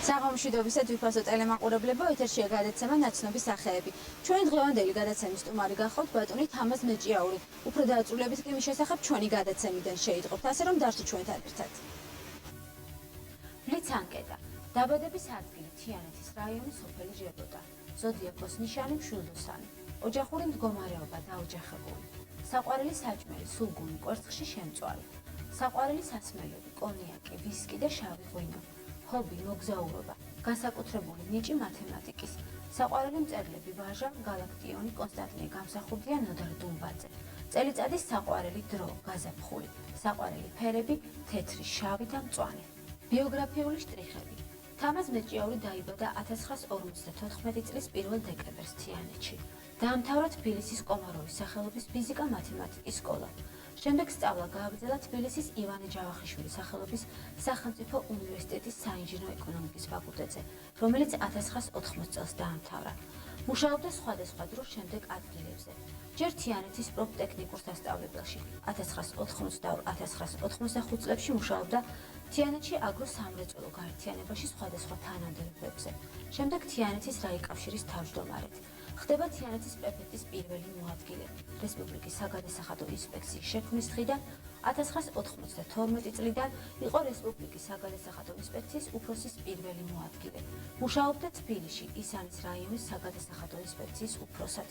საღამომშვიდობის და თვითფასო ტელემაყურებლებო, ეთერშია გადაცემა ნაცნობის სახეები. ჩვენი დღევანდელი გადაცემის სტუმარი გახავთ ბატონი თამაზ მეჭიაური. უფრო დაწვრილებით კი მის შესახებ ჩვენი გადაცემიდან შეიტყობთ, ასე რომ დარჩით ჩვენთან ერთად. ბლიც ანკეტა. დაბადების ადგილი თიანეთის რაიონის სოფელი ჟებოტა. ზოდიაქოს ნიშანი მშვილდოსანი. ოჯახური მდგომარეობა დაოჯახებული. საყვარელი საჭმელი სულგუნი კვერცხში შემწვარი. საყვარელი სასმელები კონიაკი, ვისკი და შავი ღვინო. ჰობი მოგზაურობა, განსაკუთრებული ნიჭი მათემატიკის, საყვარელი მწერლები ვაჟა, გალაქტიონი, კონსტანტინე გამსახურდია, ნოდარ დუმბაძე, წელიწადის საყვარელი დრო, გაზაფხული, საყვარელი ფერები, თეთრი, შავი და მწვანე. ბიოგრაფიული შტრიხები. თამაზ მეჭიაური დაიბადა 1954 წლის 1 დეკემბერს თიანეთში. დაამთავრა თბილისის კომაროვის სახელობის ფიზიკა-მათემატიკის სკოლა. შემდეგ სწავლა გააგრძელა თბილისის ივანე ჯავახიშვილის სახელობის სახელმწიფო უნივერსიტეტის საინჟინრო-ეკონომიკის ფაკულტეტზე, რომელიც 1980 წელს დაამთავრა. მუშაობდა სხვადასხვა დროს შემდეგ ადგილებზე. ჯერ თიანეთის პროფტექნიკურ სასწავლებელში 1980-1985 წლებში მუშაობდა თიანეთში აგროსამრეწველო გაერთიანებაში სხვადასხვა თანამდებობებზე. შემდეგ თიანეთის რაიკავშირის თავმჯდომარედ. ხდება თიანეთის პრეფექტის პირველი მოადგილე. რესპუბლიკის საგადასახადო ინსპექციის შექმნის დღიდან 1992 წლიდან იყო რესპუბლიკის საგადასახადო ინსპექციის უფროსის პირველი მოადგილე. მუშაობდა თბილისში ისანის რაიონის საგადასახადო ინსპექციის უფროსად.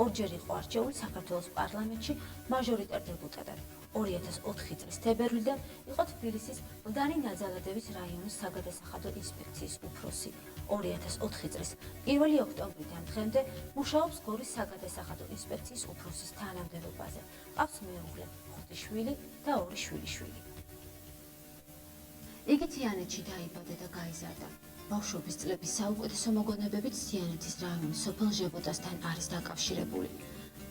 ორჯერ იყო არჩეული საქართველოს პარლამენტში მაჟორიტარ დეპუტატად. 2004 წლის თებერვლიდან იყო თბილისის მდანი ნაძალადევის რაიონის საგადასახადო ინსპექციის უფროსი. 2004 წლის 1 ოქტომბრიდან დღემდე მუშაობს გორის საგადასახადო ინსპექციის უფროსის თანამდებობაზე. ყავს მეუღლე, 5 შვილი და 2 შვილიშვილი. იგი თიანეთში დაიბადა და გაიზარდა. ბავშვობის წლების საუკეთესო მოგონებებით თიანეთის რაიონის სოფელ ჟებოტასთან არის დაკავშირებული.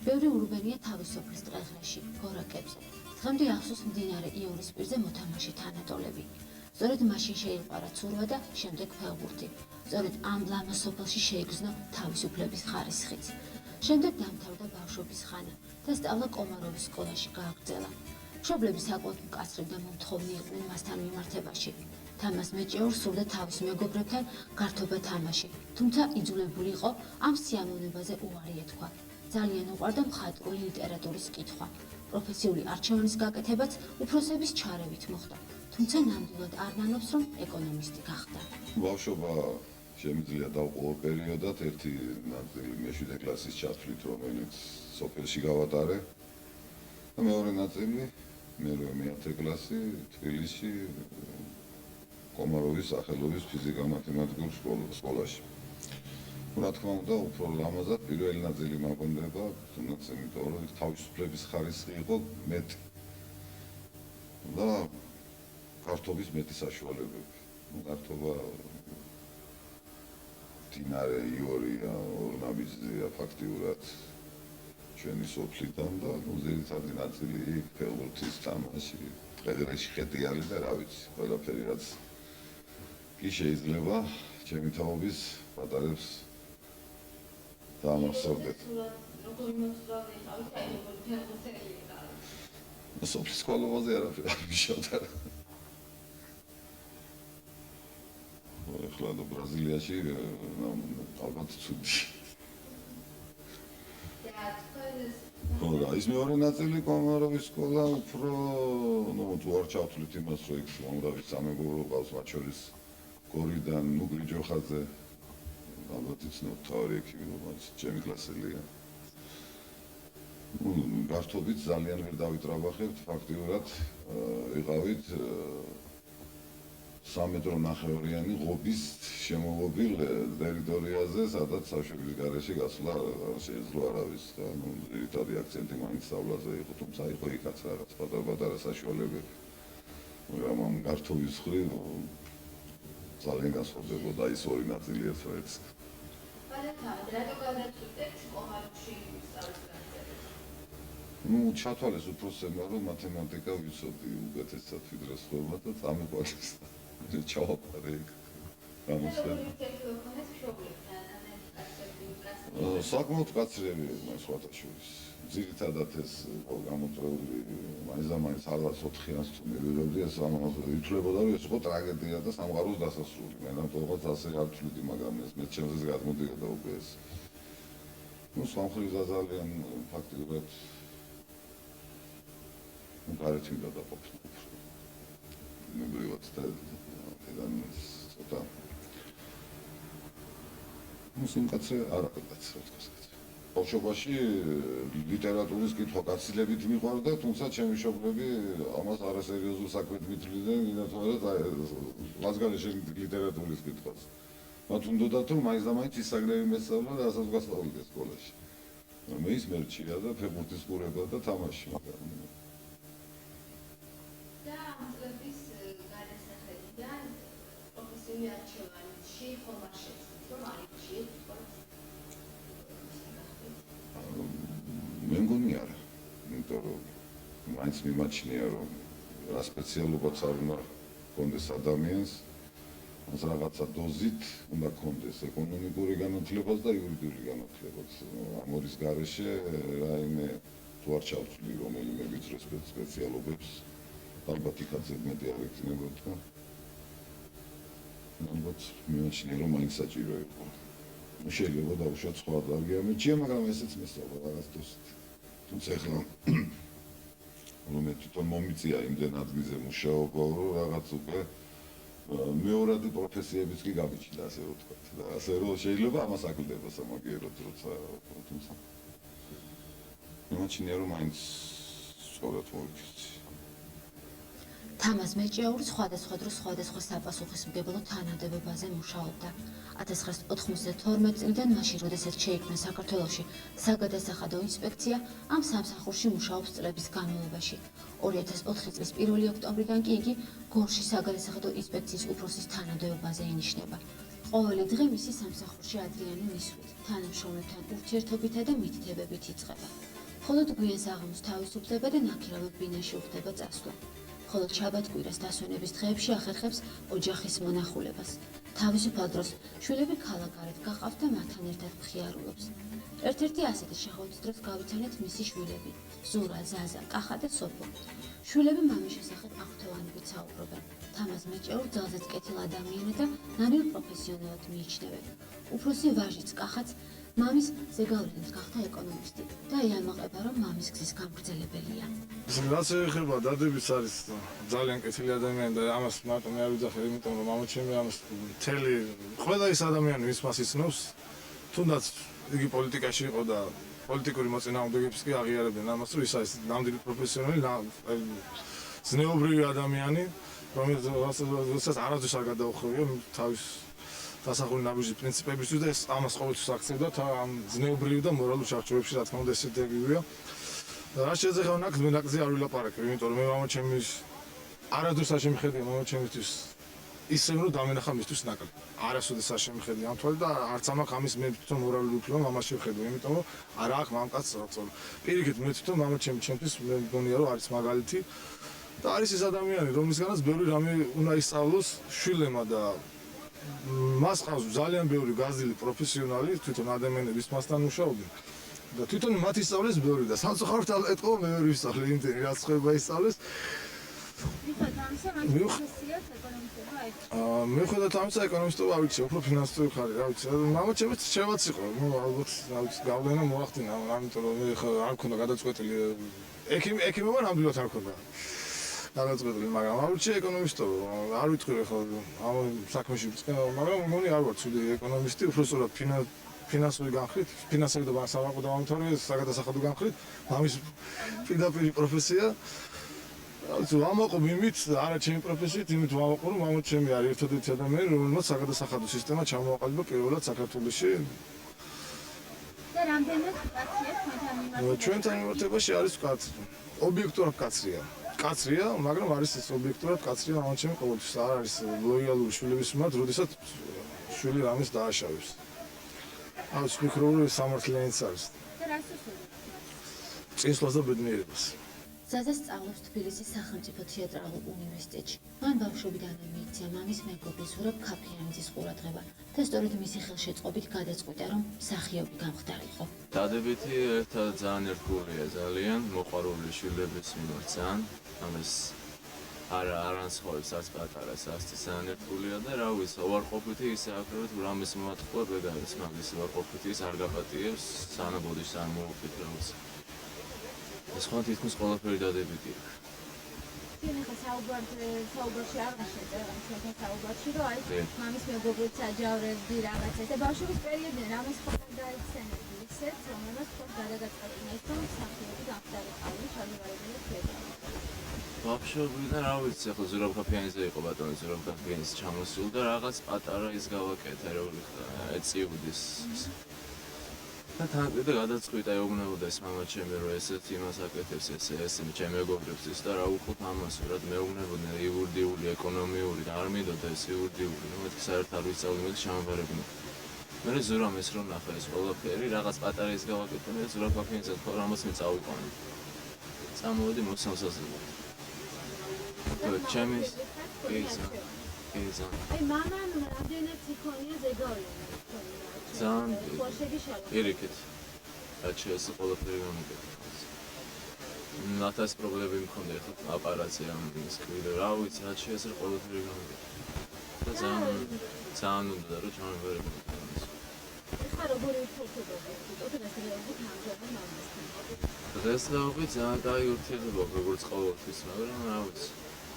ბევრი ურბენია თავის სოფლის ტყეღრაში, გორაკებზე. დღემდე ახსოვს მდინარე იონის პირზე მოთამაშე თანატოლები. სწორედ მაშინ შეიყვარა ცურვა და შემდეგ ფეხბურთი. სწორედ ამ ლამაზ სოფელში შეიგრძნო თავისუფლების ხარისხიც. შემდეგ დაამთავრა ბავშვობის ხანა და სწავლა კომაროვის სკოლაში გააგრძელა. მშობლები საკმაოდ მკაცრი და მომთხოვნი იყვნენ მასთან მიმართებაში. თამაზ მეჭიაურს სურდა თავის მეგობრებთან გართობა თამაში, თუმცა იძულებული იყო ამ სიამოვნებაზე უარი ეთქვა. ძალიან უყვარდა მხატვრული ლიტერატურის კითხვა. პროფესიული არჩევანის გაკეთებაც უფროსების ჩარევით მოხდა, თუმცა ნამდვილად არ ნანობს, რომ ეკონომისტი გახდა. ბავშვობა შემიძლია დავყო პერიოდად, ერთი ნაწილი მე-7 კლასის ჩათვლით, რომელიც სოფელში გავატარე და მეორე ნაწილი მე-9 კლასი თბილისში კომაროვის სახელობის ფიზიკა-მათემატიკურ სკოლაში. რა თქმა უნდა, უფრო ლამაზად პირველი ნაწილი მაგონდება, თუნდაც იმიტომ, რომ თავისუფლების ხარისხი იყო მეტი და გართობის მეტი საშუალებები. გართობა მდინარე იორია, ორნაბიძია ფაქტიურად ჩვენი სოფლიდან და ძირითადი ნაწილი იქ ფეხბურთის თამაში, ტყეღრაში ხეტიალი და რა ვიცი, ყველაფერი რაც კი შეიძლება ჩემი თაობის პატარებს დაამახსოვრდეთ. სოფლის სკოლაზე არაფერი არ მიშავდა. ახლა და ბრაზილიაში ალბათ ცუდი. რა ის მეორე ნაწილი კომაროვის სკოლა უფრო თუ არ ჩავთვლით იმას, რომ იქ უამრავი სამეგობრო ყავს, მათ შორის გორიდან ნუგრი ჯოხაძე ალბათ იცნობ თავი იქ რომელიც ჩემი კლასელია. გართობით ძალიან ვერ დავიტრაბახებთ, ფაქტიურად ვიყავით 3 მეტრო ნახევრიანი ღობის შემოღობილ ტერიტორიაზე, სადაც საშვების გარეშე გასვლა შეიძლება არავის და ძირითადი აქცენტი მაინც სწავლაზე იყო, თუმცა იყო იქაც რაღაც პატარ-პატარა საშუალებები. მაგრამ ამ გართობის მხრივ ძალიან განსხვავდებოდა ის ორი ნაწილი ერთმანეთს. რატო გადაწყვეტეთ კომაროვში სწავლის? ჩათვალეს უფროსებმა, რომ მათემატიკა ვიცოდი უკეთესად ვიდრე სხვაობა და წამიყვანეს. ჩავაპარე იქ. საკმაოდ კაცრიერი სხვათა შორის. ძირითადად ეს გამოწვეული მაინც ალბათ 4-იანს თუ მივიღებდი ეს ითვლებოდა რომ ეს იყო ტრაგედია და სამყაროს დასასრული. მე ნამდვილად ასე არ ვთვლიდი, მაგრამ ეს მე ჩემზეც გადმოდიოდა უკვე ეს. სამხრეთ ძალიან ფაქტიურად გარეთმიდა და ყოფნა. ნებრივად და ცოტა მუსიკაცი არ აკეთებს რა თქმა უნდა. ბავშვობაში ლიტერატურის კითხვა გაცილებით მიყვარდა, თუმცა ჩემი მშობლები ამას არასერიოზულ საქმედ მითვლიდნენ, ვინაიდან ლაზგარეშენ ლიტერატურის კითხვას. მათ უნდათ რომ მაინც და მაინც ისაგრები მესწავლა და რასაც გასწავლიდა სკოლაში. მე ის მერჩია და ფეხბურთის ყურება და თამაში, მაგრამ და ამ წლების გადასახედიდან პროფესიული არჩევანში ხომ არ შეცდით, რომ არჩიეთ მე მგონი არა, იმიტომ რომ მაინც მიმაჩნია რომ რა სპეციალობაც არ უნდა კონდეს ადამიანს, მას რაღაცა დოზით უნდა კონდეს ეკონომიკური განათლებაც და იურიდიული განათლებაც. ამორის გარეშე რაიმე თუ არ ჩავთვლი რომელიმე ვიწრო სპეციალობებს, ალბათ იქაც მეტი არ ექნებოდა. ალბათ მიმაჩნია რომ მაინც საჭირო იყო. შეიძლება დავუშვათ სხვა დარგია, მაგრამ ესეც მესწავლა რაღაც დოსით. თუმცა ახლა რომ მე თვითონ მომიწია იმდენ ადგილზე მუშაობა, რომ რაღაც უკვე მეორადი პროფესიებიც კი გამიჩნდა, ასე რომ ვთქვათ. და ასე რომ შეიძლება ამას აკლდება სამაგიეროდ, როცა თუმცა მიმაჩნია რომ მაინც სწორად მოვიქცე. თამაზ მეჭიაური სხვადასხვა დროს სხვადასხვა საპასუხისმგებლო თანამდებობაზე მუშაობდა. 1992 წლიდან მაშინ, როდესაც შეიქმნა საქართველოში საგადასახადო ინსპექცია, ამ სამსახურში მუშაობს წლების განმავლობაში. 2004 წლის 1 ოქტომბრიდან კი იგი გორში საგადასახადო ინსპექციის უფროსის თანამდებობაზე ინიშნება. ყოველი დღე მისი სამსახურში ადრიანი მისვლით, თანამშრომლებთან ურთიერთობითა და მითითებებით იწყება. მხოლოდ გვიან საღამოს თავისუფლდება და ნაქირავებ ბინაში უხდება წასვლა. მხოლოდ შაბათ-კვირას დასვენების დღეებში ახერხებს ოჯახის მონახულებას. თავისუფალ დროს შვილები ქალაქარეთ გაყავთ და მათთან ერთად მხიარულობს. ერთ-ერთი ასეთი შეხვედრის დროს გავიცანეთ მისი შვილები: ზურა, ზაზა, კახა და სოფო. შვილები მამის შესახებ აღთოვანებით საუბრობენ. თამაზ მეჭეურ ძალზეც კეთილ ადამიანად და ნამდვილ პროფესიონალად მიიჩნევენ. უფროსი ვაჟიც კახაც მამის ზეგავლენით გახდა ეკონომისტი და იამაყება, რომ მამის გზის გამგრძელებელია. რაც ეხება დადების არის ძალიან კეთილი ადამიანი და ამას მარტო მე არ ვიძახე, იმიტომ რომ მამაჩემი ამას მთელი ყველა ის ადამიანი ვის მას იცნობს, თუნდაც იგი პოლიტიკაში იყო და პოლიტიკური მოწინააღმდეგეებს კი აღიარებენ ამას, რომ ის არის ნამდვილი პროფესიონალი, ზნეობრივი ადამიანი, რომელსაც არასდროს არ გადაუხევია თავის დასახული ნაბიჯის პრინციპებისთვის და ეს ამას ყოველთვის აქცევდა ამ ზნეობრივი და მორალურ შარჩოებში, რა თქმა უნდა, ეს ეგივეა. რა შეეხება ნაკლის, მე ნაკლიზე არ ვილაპარაკებ, იმიტომ რომ მე მამაჩემის არასდროს არ შემიხედია მამაჩემისთვის ისე რომ დამენახა მისთვის ნაკლი. არასოდეს არ შემიხედია ამ თვალით და არც ამაქვს ამის მე თვითონ მორალური უფლება მამაში ვხედავ, იმიტომ რომ არა აქვს მამკაცს რაცო. პირიქით მე თვითონ მამაჩემი ჩემთვის მე მგონია რომ არის მაგალითი და არის ის ადამიანი, რომლისგანაც ბევრი რამე უნდა ისწავლოს შვილებმა და მას ყავს ძალიან ბევრი გაზრდილი პროფესიონალი, თვითონ ადამიანების მასთან მუშაობენ და თვითონ მათ ისწავლეს ბევრი და სამწუხაროდ ეტყობა მე ვერ ვისწავლე იმდენი რაც ხება ისწავლეს. მიუხედავად ამისა ეკონომისტობა არ ვიცი, უფრო ფინანსური ხარი, რა ვიცი. მამაჩემიც შევაც იყო, ალბათ გავლენა მოახდინა, ამიტომ რომ მე არ მქონდა გადაწყვეტილი ექიმობა ნამდვილად არ მქონდა. გადაწყვეტილი, მაგრამ არ ვიცი ეკონომისტობა, არ ვიტყვი ხო ამ საქმეში ვწყება, მაგრამ მგონი არ ვარ ცუდი ეკონომისტი, უბრალოდ ფინანსური განხრით, ფინანსებდა სამაყო დამამთავრე, საგადასახადო განხრით, ამის პირდაპირ პროფესია. ვამაყობ იმით, არა ჩემი პროფესიით, იმით ვამაყობ, რომ მამაჩემი არის ერთადერთი ადამიანი, რომელმაც საგადასახადო სისტემა ჩამოაყალიბა პირველად საქართველოში. და რამდენად კაცია თქვენთან მიმართებაში? ჩვენთან მიმართებაში არის კაცი. ობიექტურად კაცია. კაცია, მაგრამ არის ეს ობიექტურად კაცია მამაჩემი ყოველთვის. არ არის ლოიალური შვილების მიმართ, როდესაც შვილი რამეს დააშავებს. ამის მიკროური სამართლიანიც არის. და რას უსურვებთ? წინსვლას და ბედნიერებას. ზაზა სწავლობს თბილისის სახელმწიფო თეატრალურ უნივერსიტეტში. მან ბავშვობიდანვე მიიქცია მამის მეგობრის ზურაბ ქაფიანიძის ყურადღება და სწორედ მისი ხელშეწყობით გადაწყვიტა, რომ მსახიობი გამხდარიყო. დადებითი ერთად ძალიან ერთგულია, ძალიან მოყვარული შვილების მიმართ ძალიან. ამას არანსხოლებს არც პატარას არც ძალიან ერთგულია და რა ვიცი, უარყოფითი ისე აკრებთ, რომ ამის მომატყუა ბედარის მაგის უარყოფითი ის არ გაპატიებს, სანაბოდიშს არ მოუყიდრებს. ეს ხო თითქმის ყველაფერი დადებითია. ჩვენ ახლა საუბარში აღნიშნეთ ჩვენთან საუბარში, რომ აი მამის მეგობრებს აჯავრებდი რაღაცა და ბავშვობის პერიოდიდან რამეს ხომ დაიცენებდი ისეთ, რომელსაც ხომ გადაგაწყვეტინა ის, რომ მსახიობი გამხდარიყავი ჩამოვარებული ქედა. ბავშვობიდან რა ვიცი, ახლა ზურაბ ქაფიანიძე იყო ბატონი ზურაბ ქაფიანიძე ჩამოსულ და რაღაც პატარა ის გავაკეთე, როგორი ეწიუდის. და თან კიდე გადაწყვიტა ეუბნებოდეს მამა ჩემი რომ ესეთ იმას აკეთებს ესე ჩემ მეგობრებს ის და რა უხოთ ამას რომ მეუბნებოდნენ იურიდიული ეკონომიური და არ მინდოდა ეს იურიდიული რომ მეთქი საერთოდ არ ვისწავლი მე ჩამოვარებინე მე ზურამ ეს რომ ნახე ეს ყველაფერი რაღაც პატარა ის გავაკეთე მე ზურაბ ქაფიანიძე ხო რამაც მე წავიყვანე წამოვედი მოსამსაზე ჩემი იზა აი მამამ რამდენად იქონია ზეგავლენა ძალიან პირიქით რაც შეესწრო ყველაფერი გამიგეთ ნათას პრობლემები მქონდა ხო აპარატზე ამ ის კვირა რა ვიცი რაც შეესწრო ყველაფერი გამიგეთ და ძალიან უნდა რომ ჩამოვარებინო ეხლა როგორი ურთიერთობები ოდესმე ამჟამად მამასთან დღესდღეობით ძალიან კაი ურთიერთობა როგორც ყოველთვის მაგრამ რა ვიცი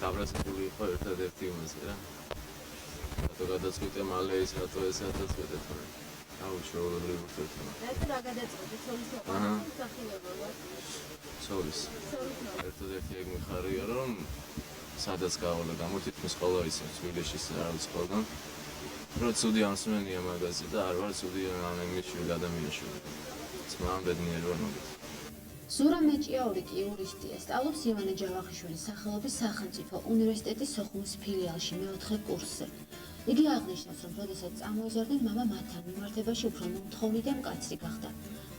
დაბრაზებული იყო ერთადერთი იმაზე რა რატო გადაწყვიტე მალე ის რატო ეს გადაწყვეტე თორე აუ შეუძლებელი ურთიერთობა რატო რა გადაწყვეტე ცოლის მოსახლეობა ცოლის ერთადერთი ეგ მიხარია რომ სადაც გავალა გამოტითმის ყველა ისე თბილისში რა ვიცი ყველგან რომ ცუდი ამსმენია მაგაზე და არ ვარ ცუდი ამემიშვილი ადამიანშვილი ძმამ ბედნიერი ვარ მაგით ზურა მეჭიაური კი იურისტია, სწავლობს ივანე ჯავახიშვილის სახელობის სახელმწიფო უნივერსიტეტის სოხუმის ფილიალში მეოთხე კურსზე. იგი აღნიშნავს, რომ როდესაც წამოიზარდნენ, მამა მათთან მიმართებაში უფრო მომთხოვნი და მკაცრი გახდა.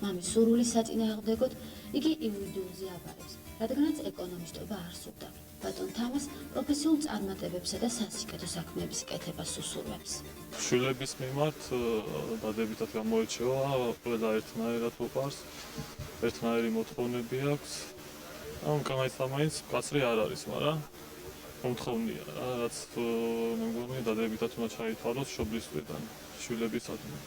მამის სურვილი საწინააღმდეგოდ იგი იურიდიულზე აბარებს, რადგანაც ეკონომისტობა არ სურდა. ბატონ თამას პროფესიულ წარმატებებსა და სასიკეთო საქმეების კეთებას უსურვებს. შვილების მიმართ დადებითად გამოირჩევა, ყველა ერთნაირად უყვარს. ერთნაირი მოთხოვნები აქვს. ამ გამაიც მკაცრი არ არის, მაგრამ მომთხოვნია რა, რაც მე მგონი დადებითად უნდა ჩაითვალოს მშობლისთვიდან შვილებისადმი.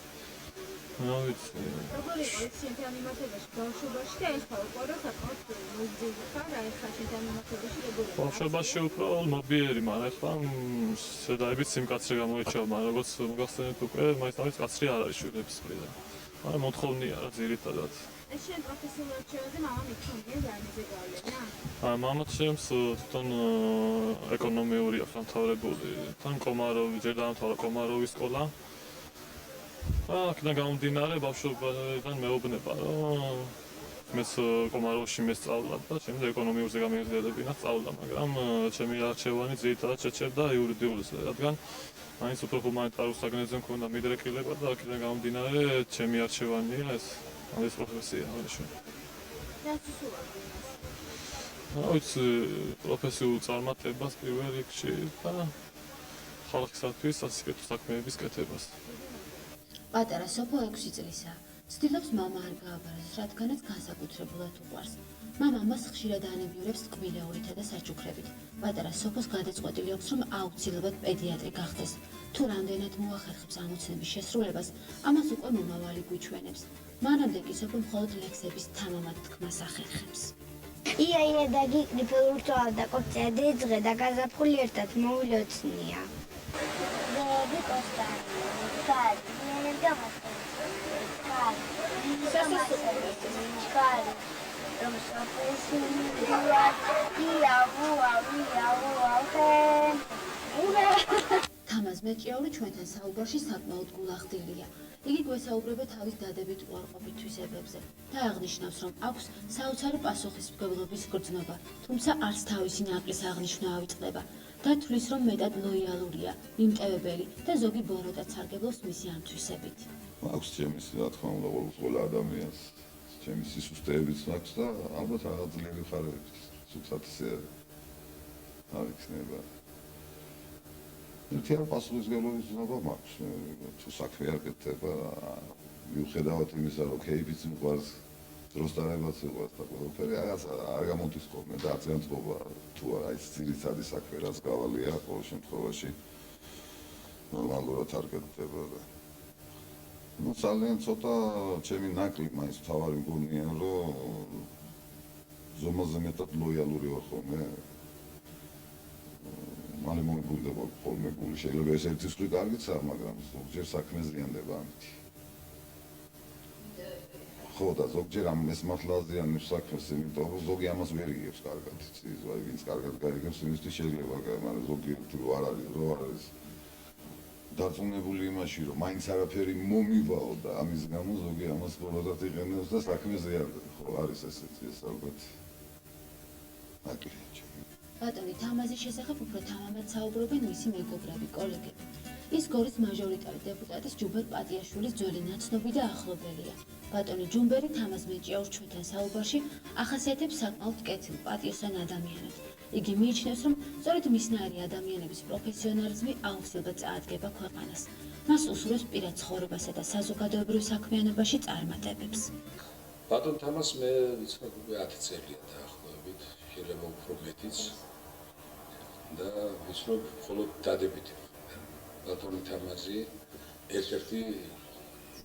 რა ვიცი. როგორი იყო შენთან მიმართებაში ბავშვობაში და ეხლა უკვე რა საკმაოდ მოგძილი ხარ, აი ხა შენთან მიმართებაში როგორია? ბავშვობაში უფრო ნობიერი, მაგრამ ეხლა შედაებით სიმკაცრე გამოირჩევა, მაგრამ როგორც მოგახსენეთ უკვე, მაინც კაცრი არ არის შვილების მხრიდან. მაგრამ მოთხოვნია რა ძირითადად. ეს შენ პროფესიულ არჩევანზე მამამ იქონია განიზე გავლენა? მამაც ჩემს თვითონ ეკონომიური აქვს დამთავრებული. თან კომაროვი ჯერ დაამთავრა კომაროვის სკოლა. აქედან გამომდინარე ბავშვობიდან მეუბნება, რომ მეც კომაროვში მესწავლა და შემდეგ ეკონომიურზე გამიზრდებინა სწავლა, მაგრამ ჩემი არჩევანი ძირითადად შეჩერდა იურიდიულზე, რადგან მაინც უფრო ჰუმანიტარულ საგნებზე მქონდა მიდრეკილება და აქედან გამომდინარე ჩემი არჩევანია ეს პროფესია აღნიშნული. რაც უსურვებ იმას. რა ვიცი, პროფესიულ წარმატებას პირველ რიგში და ხალხისათვის სასიკეთო საქმეების კეთებას. პატარა სოფო 6 წლისაა. ცდილობს მამა არ გააბაროს, რადგანაც განსაკუთრებულად უყვარს. მამა მას ხშირად ანებიურებს ტკბილეულითა და საჩუქრებით. პატარა სოფოს გადაწყვეტილი აქვს, რომ აუცილებლად პედიატრი გახდეს. თუ რამდენად მოახერხებს ამოცნების შესრულებას, ამას უკვე მომავალი გვიჩვენებს. მანამდე კი სოფო მხოლოდ ლექსების თამამად თქმას ახერხებს. იაია და გიკნი ფურწოა და კოპწია დეძღე და გაზაფხული ერთად მოვილოცნია. ვები კოსტანი, კარი, ენერგია მასწავლებელი, კარი, კარი, რომ საფესინია, თამაზ მეჭიაური ჩვენთან საუბარში საკმაოდ გულახდილია. იგი გვესაუბრება თავის დადებით უარყოფით თვისებებზე და აღნიშნავს, რომ აქვს საოცარი პასუხისმგებლობის გრძნობა, თუმცა არც თავისი ნაკლის აღნიშვნა ავიწყდება და თვლის, რომ მეტად ლოიალურია, მიმტევებელი და ზოგი ბოროტად სარგებლობს მისი ამ თვისებით. მაქვს ჩემის, რა თქმა უნდა, ყველა ადამიანს ჩემი სისუსტეებიც მაქვს და ალბათ რაღაც ძლიერი მხარეებიც. ცუცად ისე არ იქნება. ერთი არ პასუხისმგებლობის ზონა მაქვს, თუ საქმე არ გეთება, მიუხედავად იმისა, რომ кейფიც მიყვარს, დროსდანებაც მიყვარს და ყველაფერი, არ გამოდის ხოლმე და არც განწყობა, თუ არა ის ძირითადი საქმე, რაც გავალია, ყოველ შემთხვევაში ნორმალურად არ გეთება და ну ძალიან ცოტა ჩემი ნაკლი მაინც თავარი მგონია, რომ ზომაზე მეტად ლოიალური ვარ ხოლმე. მალე მომიგვიდება ხოლმე გული, შეიძლება ეს ერთი სხვი კარგიცაა, მაგრამ ზოგჯერ საქმე ზიანდება ამით. ხო და ზოგჯერ ეს მართლა ზიანებს საქმეს, იმიტომ რომ ზოგი ამას ვერ იგებს კარგად, იცის, ვაი ვინც კარგად გაიგებს, იმისთვის შეიძლება, მაგრამ ზოგიერთი რო არ არის დარწმუნებული იმაში, რომ მაინც არაფერი მომივაო და ამის გამო ზოგი ამას ყოველდღე იყენებს და საქმე ზიანდება, ხო, არის ესეთი, ეს ალბათ ნაკლია. ბატონი თამაზის შესახებ უფრო თამამად საუბრობენ მისი მეგობრები, კოლეგები. ის გორის მაჟორიტარი დეპუტატის ჯუმბერ პატიაშვილის ძველი ნაცნობი და ახლობელია. ბატონი ჯუმბერი თამაზ მეჭიაურს ჩვენთან საუბარში ახასიათებს საკმაოდ კეთილ, პატიოსან ადამიანად. იგი მიიჩნევს, რომ სწორედ მისნაირი ადამიანების პროფესიონალიზმი აუცილებლად წაადგება ქვეყანას. მას უსურვებს პირად ცხოვრებასა და საზოგადოებრივ საქმიანობაში წარმატებებს. ბატონ თამაზს მე ვიცნობ უკვე 10 წელია დაახლოებით, შეიძლება უფრო მეტიც და ვიცნობ მხოლოდ დადებითი. ბატონი თამაზი ერთ-ერთი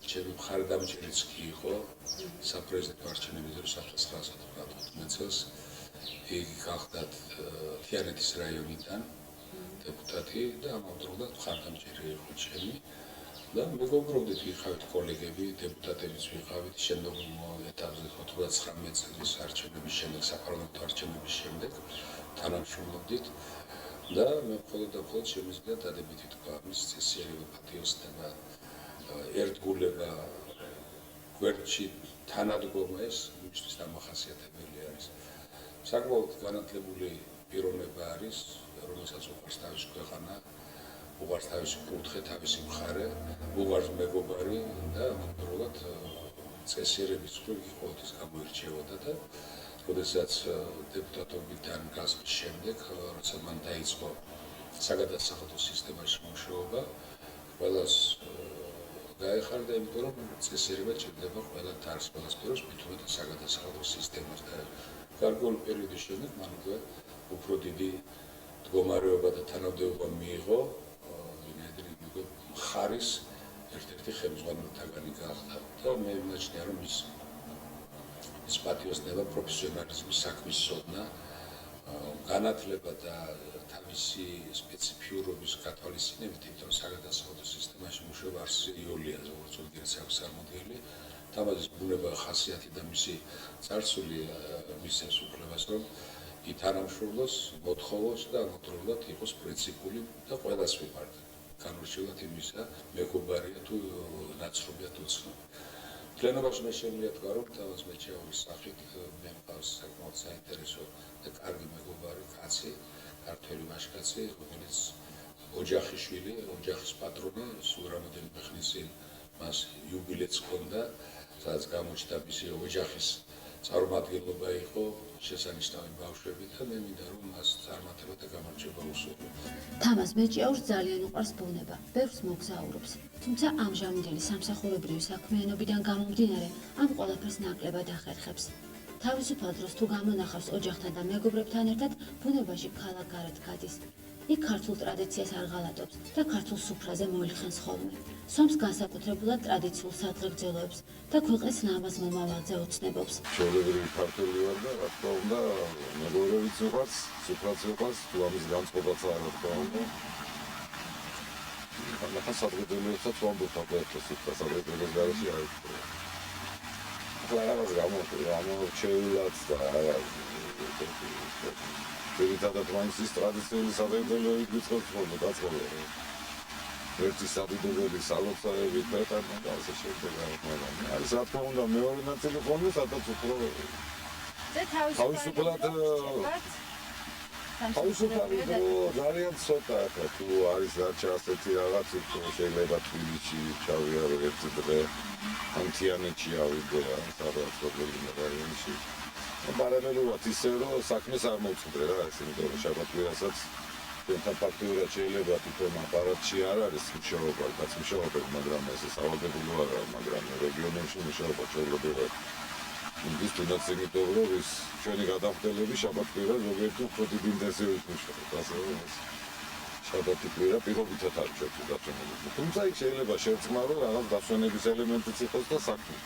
ჩემი მხარდამჭერიც კი იყო საპრეზიდენტო არჩევნების დროს 1995 წელს. იგი გახდათ თიანეთის რაიონიდან დეპუტატი და ამავდროულად მხარდამჭერი იყო ჩემი და მეგობრობდით, ვიყავით კოლეგები, დეპუტატებიც ვიყავით, შემდეგ ეტაპზე 99 წლის არჩევნების შემდეგ, საპარლამენტო არჩევნების შემდეგ თანამშრომლობდით და მე მხოლოდ შემიძლია დადებითი თქვა მის წესიერება, პატიოსნება, ერთგულება, გვერდში თანადგომა ეს მისთვის დამახასიათებელი არის. საკმაოდ განათლებული პიროვნება არის, რომელსაც უყვარს თავისი ქვეყანა, უყვარს თავისი კუთხე, თავისი მხარე, უყვარს მეგობარი და ამავდროულად წესიერების მხრივ ყოველთვის გამოირჩეოდა და როდესაც დეპუტატობიდან გასვლის შემდეგ, როცა მან დაიწყო საგადასახადო სისტემაში მუშაობა, ყველას გაეხარდა, იმიტომ რომ წესიერება ჭირდება ყველა თარგს, ყველას პირობს, მით უმეტეს საგადასახადო სისტემას და გარკვეული პერიოდის შემდეგ მან უკვე უფრო დიდი მდგომარეობა და თანამდებობა მიიღო, ვინაიდან იგი უკვე მხარის ერთ-ერთი ხელმძღვანელთაგანი გახდა და მე ვიმაჩნია, რომ ის პატიოსნება, პროფესიონალიზმი, საქმის ცოდნა, განათლება და თავისი სპეციფიურობის გათვალისწინებით, იმიტომ რომ საგადასახადო სისტემაში მუშაობა არ სერიოზულია, როგორც ოდღაც აქვს წარმოდგენილი. თამაზის ბუნება, ხასიათი და მისი წარსული მისცემს უფლებას, რომ ითანამშრომლოს, მოთხოვოს და ამავდროულად იყოს პრინციპული და ყველას ვიყართ. განურჩევლად იმისა, მეგობარია თუ ნაცნობია თუ ცნობი. მთლიანობაში მე შემიძლია თქვა, რომ თამაზ მეჭიაურის სახით მე მყავს საკმაოდ საინტერესო და კარგი მეგობარი კაცი, ქართველი ვაჟკაცი, რომელიც ოჯახიშვილი, ოჯახის პატრონი, სულ რამოდენიმე ხნის წინ მას იუბილეც ჰქონდა, სადაც გამოჩნდა მისი ოჯახის წარმომადგენლობა იყო, შესანიშნავი ბავშვები და მე მინდა რომ მას წარმატება და გამარჯვება უსურვო. თამაზ მეჭიაურს ძალიან უყვარს ბუნება, ბევრს მოგზაურობს. თუმცა ამჟამინდელი სამსახურებრივი საქმიანობიდან გამომდინარე, ამ ყველაფერს ნაკლებად ახერხებს. თავისუფალ დროს თუ გამონახავს ოჯახთან და მეგობრებთან ერთად, ბუნებაში ქალაქ-გარეთ გადის. იქ ქართულ ტრადიციას არ ღალატობს და ქართულ სუფრაზე მოილხენს ხოლმე. სომს განსაკუთრებულად ტრადიციულ სადღეგრძელოებს და ქვეყნის ლამაზ მომავალზე ოცნებობს. ჩვეულებრივი ქართველი ვარ და რა თქმა უნდა, მეგობრებიც უყვარს, სუფრაც უყვარს, თუ ამის განწყობაც არ რა თქმა უნდა. ახლა სადღეგრძელოებსაც ვამბობ ახლა სუფრას სადღეგრძელოს გარეშე არ ვიქცევ. ახლა რაღაც გამორჩეულად და ძირითადად მაინც ის ტრადიციული სადღეგრძელოებით ვიწყებთ ხოლმე დაწყობილები. ერთი სადიდებელი სალოცავები ქვეყანა და ასე შემდეგ. არის რა თქმა უნდა მეორე ნაწილი ხოლმე სადაც უფრო თავისუფალი დრო ძალიან ცოტა ახლა თუ არის რაჩა ასეთი რაღაც შეიძლება თბილისში ჩავიარო ერთი დღე ან თიანეთში ავიდე ან სადაც როგორი რაიონში პარალელურად ისე რომ საქმეს არ მოვწყდე რა ეს იმიტომ რომ შაბათ-კვირასაც ჩვენთან ფაქტიურად შეიძლება თვითონ აპარატში არ არის მუშაობა, კაც მუშაობენ, მაგრამ ეს სავალდებულო არა, მაგრამ რეგიონებში მუშაობა შეიძლება ის თუნდაც იმიტომ რომ ის ჩვენი გადამხდელები შაბათ-კვირა ზოგიერთი უფრო დიდი ინტენსივით მუშაობენ, ასე რომ ეს შაბათ-კვირა პირობითად არ ჩვენი დაწონებული. თუმცა იქ შეიძლება შევწყმარო რაღაც დასვენების ელემენტიც იყოს და საქმეც.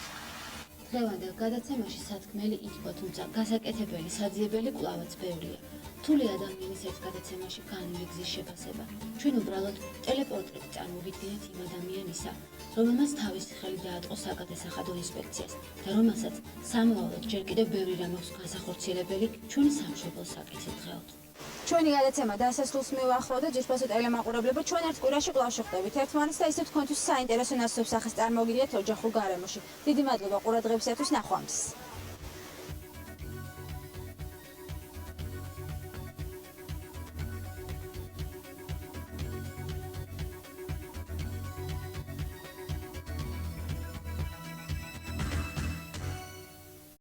დღევანდელ გადაცემაში სათქმელი იქნება, თუმცა გასაკეთებელი, საძიებელი კვლავაც ბევრია. რთული ადამიანის ერთ გადაცემაში განვლი გზის შეფასება. ჩვენ უბრალოდ ტელეპორტრეტი წარმოვიდგინეთ იმ ადამიანისა, რომელმაც თავისი ხელი დაატყო საგადასახადო ინსპექციას და რომელსაც სამოვალოდ ჯერ კიდევ ბევრი რამ აქვს განსახორციელებელი ჩვენი სამშობლოს საკითხით დღეოდ. ჩვენი გადაცემა დასასრულს მივახლოვ და ჯიშბასო ტელემაყურებლებო, ჩვენ ერთ კვირაში კვლავ შევხვდებით ერთმანეთს და ისე თქვენთვის საინტერესო ნაცნობ სახეს წარმოგიდგენთ ოჯახურ გარემოში. დიდი მადლობა ყურადღებისათვის, ნახვამდის.